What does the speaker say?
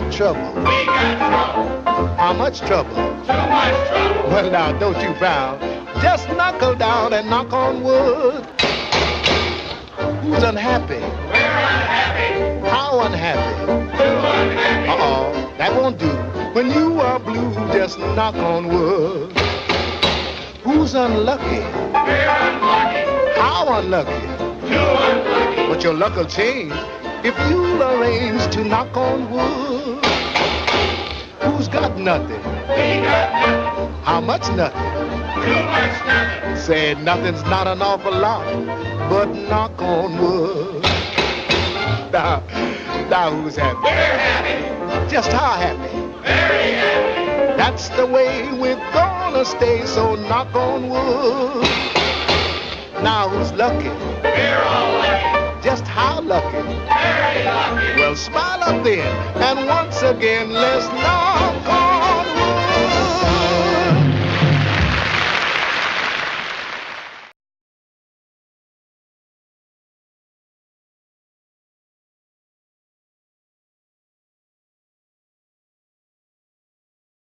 got trouble. We got trouble. How much trouble? Too much trouble. Well, now, don't you frown. Just knuckle down and knock on wood. Who's unhappy? We're unhappy. How unhappy? Too unhappy. Uh-oh, that won't do. When you are blue, just knock on wood. Who's unlucky? We're unlucky. How unlucky? Too unlucky. But your luck will change if you'll arrange to knock on wood. Who's got nothing? We got nothing. How much nothing? Too much nothing. Said nothing's not an awful lot, but knock on wood. Now who's happy? We're happy. Just how happy? Very happy. That's the way we're gonna stay, so knock on wood. Now who's lucky? We're all lucky. Just how lucky? Very lucky. Well, smile up then, and once again, let's knock on